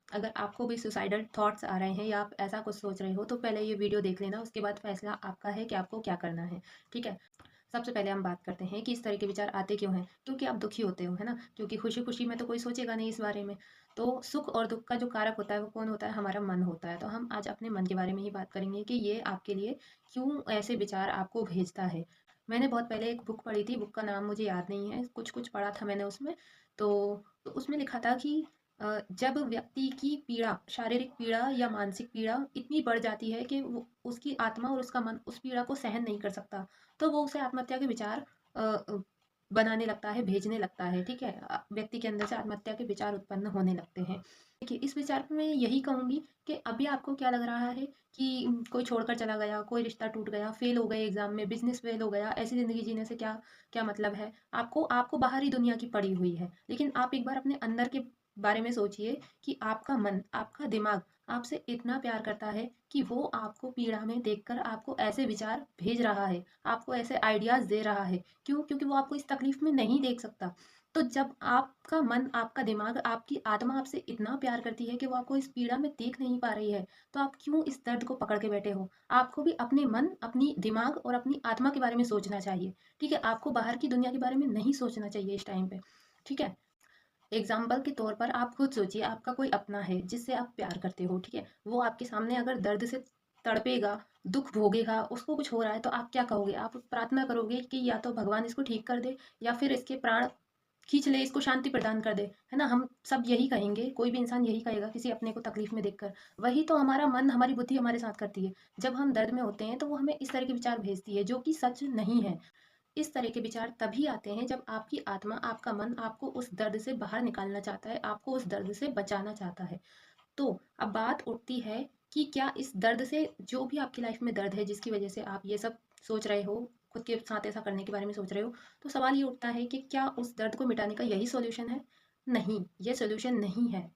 अगर आपको भी सुसाइडल थॉट्स आ रहे हैं या आप ऐसा कुछ सोच रहे हो तो पहले ये वीडियो देख लेना, उसके बाद फैसला आपका है कि आपको क्या करना है। ठीक है? सबसे पहले हम बात करते हैं कि इस तरह के विचार आते क्यों हैं? क्योंकि आप दुखी होते हो, है ना? क्योंकि खुशी-खुशी में तो कोई सोचेगा नहीं इस बारे में। तो सुख और दुःख का जो कारक होता है वो कौन होता है? हमारा मन होता है। तो हम आज अपने मन के बारे में ही बात करेंगे कि ये आपके लिए क्यों ऐसे विचार आपको भेजता है। मैंने बहुत पहले एक बुक पढ़ी थी, बुक का नाम मुझे याद नहीं है, कुछ-कुछ पढ़ा था मैंने उसमें। तो उसमें लिखा था कि जब व्यक्ति की पीड़ा, शारीरिक पीड़ा या मानसिक पीड़ा इतनी बढ़ जाती है कि वो उसकी आत्मा और उसका मन उस पीड़ा को सहन नहीं कर सकता, तो वो उसे आत्महत्या के विचार अ अ, बनाने लगता है, भेजने लगता है, ठीक है? व्यक्ति के अंदर से आत्महत्या के विचार उत्पन्न होने लगते हैं। देखिए, इस विचार पे मैं यही कहूँगी कि अभी आपको क्या लग रहा है कि कोई छोड़कर चला गया, कोई रिश्ता टूट गया, फेल हो गए एग्ज़ाम में, बिज़नेस फेल हो गया, ऐसी ज़िंदगी जीने से क्या क्या मतलब है? आपको आपको बाहरी दुनिया की पड़ी हुई है, लेकिन आप एक बार अपने अंदर के बारे में सोचिए कि आपका मन, आपका दिमाग आपसे इतना प्यार करता है कि वो आपको पीड़ा में देखकर आपको ऐसे विचार भेज रहा है, आपको ऐसे आइडियाज़ दे रहा है। क्यों? क्योंकि वो आपको इस तकलीफ़ में नहीं देख सकता। तो जब आपका मन, आपका दिमाग, आपकी आत्मा आपसे इतना प्यार करती है कि वो आपको इस पीड़ा में देख नहीं पा रही है, तो आप क्यों इस दर्द को पकड़ के बैठे हो? आपको भी अपने मन, अपनी दिमाग और अपनी आत्मा के बारे में सोचना चाहिए, ठीक है? आपको बाहर की दुनिया के बारे में नहीं सोचना चाहिए इस टाइम पे, ठीक है? एग्जाम्पल के तौर पर आप खुद सोचिए, आपका कोई अपना है जिससे आप प्यार करते हो, ठीक है? वो आपके सामने अगर दर्द से तड़पेगा, दुख भोगेगा, उसको कुछ हो रहा है तो आप क्या कहोगे? आप प्रार्थना करोगे कि या तो भगवान इसको ठीक कर दे या फिर इसके प्राण खींच ले, इसको शांति प्रदान कर दे, है ना? हम सब यही कहेंगे, कोई भी इंसान यही कहेगा किसी अपने को तकलीफ में देखकर। वही तो हमारा मन, हमारी बुद्धि हमारे साथ करती है। जब हम दर्द में होते हैं तो वो हमें इस तरह के विचार भेजती है जो कि सच नहीं है। इस तरह के विचार तभी आते हैं जब आपकी आत्मा, आपका मन आपको उस दर्द से बाहर निकालना चाहता है, आपको उस दर्द से बचाना चाहता है। तो अब बात उठती है कि क्या इस दर्द से, जो भी आपकी लाइफ में दर्द है जिसकी वजह से आप ये सब सोच रहे हो, खुद के साथ ऐसा करने के बारे में सोच रहे हो, तो सवाल ये उठता है कि क्या उस दर्द को मिटाने का यही सॉल्यूशन है? नहीं, ये सॉल्यूशन नहीं है।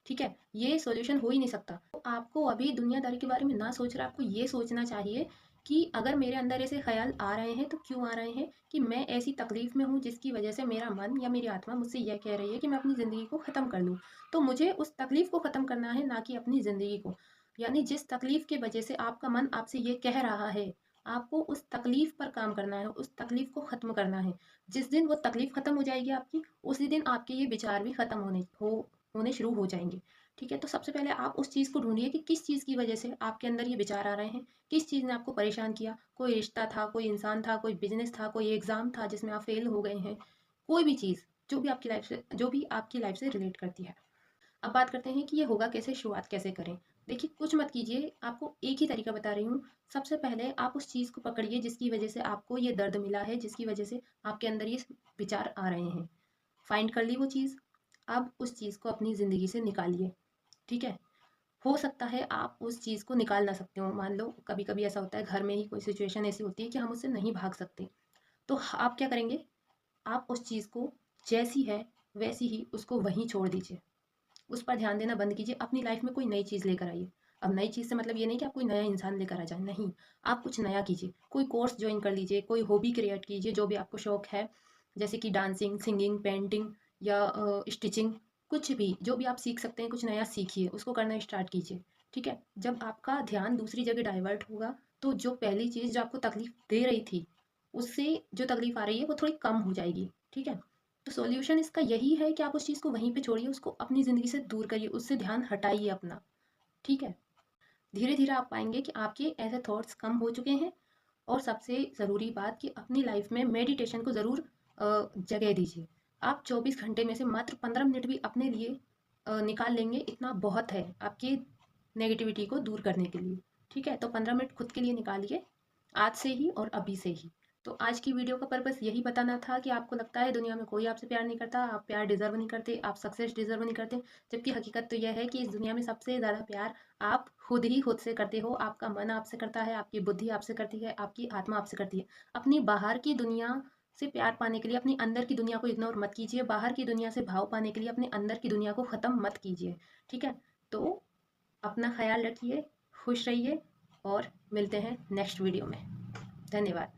ठीक है? ये सॉल्यूशन हो ही नहीं सकता। तो आपको अभी दुनियादारी के बारे में ना सोच रहे, आपको ये सोचना चाहिए कि अगर मेरे अंदर ऐसे ख़्याल आ रहे हैं, तो क्यों आ रहे हैं? कि मैं ऐसी तकलीफ़ में हूँ जिसकी वज़ह से मेरा मन या मेरी आत्मा मुझसे ये कह रही है कि मैं अपनी ज़िंदगी को ख़त्म कर लूँ। तो मुझे उस तकलीफ़ को ख़त्म करना है, ना कि अपनी ज़िंदगी को। यानी जिस तकलीफ़ की वज़ह से आपका मन आपसे ये कह रहा है, आपको उस तकलीफ़ पर काम करना है, उस तकलीफ़ को ख़त्म करना है। जिस दिन वो तकलीफ़ ख़त्म हो जाएगी आपकी, उसी दिन आपके ये विचार भी ख़त्म होने शुरू हो जाएँगे। ठीक है? तो सबसे पहले आप उस चीज़ को ढूँढिए कि किस चीज़ की वजह से आपके अंदर ये विचार आ रहे हैं, किस चीज़ ने आपको परेशान किया। कोई रिश्ता था, कोई इंसान था, कोई बिज़नेस था, कोई एग्ज़ाम था जिसमें आप फ़ेल हो गए हैं, कोई भी चीज़, जो भी आपकी लाइफ़ से रिलेट करती है। अब बात करते हैं कि ये होगा कैसे, शुरुआत कैसे करें? देखिए, कुछ मत कीजिए, आपको एक ही तरीका बता रही हूँ। सबसे पहले आप उस चीज़ को पकड़िए जिसकी वजह से आपको ये दर्द मिला है, जिसकी वजह से आपके अंदर ये विचार आ रहे हैं। फाइंड कर ली वो चीज़, अब उस चीज़ को अपनी ज़िंदगी से निकालिए, ठीक है? हो सकता है आप उस चीज़ को निकाल ना सकते हो। मान लो कभी-कभी ऐसा होता है, घर में ही कोई सिचुएशन ऐसी होती है कि हम उससे नहीं भाग सकते। तो आप क्या करेंगे? आप उस चीज़ को जैसी है वैसी ही उसको वहीं छोड़ दीजिए। उस पर ध्यान देना बंद कीजिए, अपनी लाइफ़ में कोई नई चीज़ लेकर आइए। अब नई चीज़ से मतलब ये नहीं कि आप कोई नया इंसान लेकर आ जाएँ, नहीं। आप कुछ नया कीजिए, कोई कोर्स जॉइन कर लीजिए, कोई हॉबी क्रिएट कीजिए जो भी आपको शौक है, जैसे कि डांसिंग, सिंगिंग, पेंटिंग या स्टिचिंग, कुछ भी, जो भी आप सीख सकते हैं, कुछ नया सीखिए, उसको करना स्टार्ट कीजिए, ठीक है? जब आपका ध्यान दूसरी जगह डाइवर्ट होगा, तो जो पहली चीज़ जो आपको तकलीफ़ दे रही थी, उससे जो तकलीफ़ आ रही है वो थोड़ी कम हो जाएगी, ठीक है? तो सॉल्यूशन इसका यही है कि आप उस चीज़ को वहीं पे छोड़िए, उसको अपनी ज़िंदगी से दूर करिए, उससे ध्यान हटाइए अपना, ठीक है? धीरे-धीरे आप पाएँगे कि आपके ऐसे थॉट्स कम हो चुके हैं। और सबसे ज़रूरी बात कि अपनी लाइफ़ में मेडिटेशन को ज़रूर जगह दीजिए। आप 24 घंटे में से मात्र 15 मिनट भी अपने लिए निकाल लेंगे, इतना बहुत है आपकी नेगेटिविटी को दूर करने के लिए, ठीक है? तो 15 मिनट खुद के लिए निकालिए, आज से ही और अभी से ही। तो आज की वीडियो का पर्पस यही बताना था कि आपको लगता है दुनिया में कोई आपसे प्यार नहीं करता, आप प्यार डिज़र्व नहीं करते, आप सक्सेस डिज़र्व नहीं करते, जबकि हकीकत तो यह है कि इस दुनिया में सबसे ज़्यादा प्यार आप खुद ही खुद से करते हो। आपका मन आपसे करता है, आपकी बुद्धि आपसे करती है, आपकी आत्मा आपसे करती है। अपनी बाहर की दुनिया से प्यार पाने के लिए अपनी अंदर की दुनिया को इग्नोर मत कीजिए, बाहर की दुनिया से भाव पाने के लिए अपने अंदर की दुनिया को ख़त्म मत कीजिए, ठीक है? तो अपना ख़्याल रखिए, खुश रहिए और मिलते हैं नेक्स्ट वीडियो में। धन्यवाद।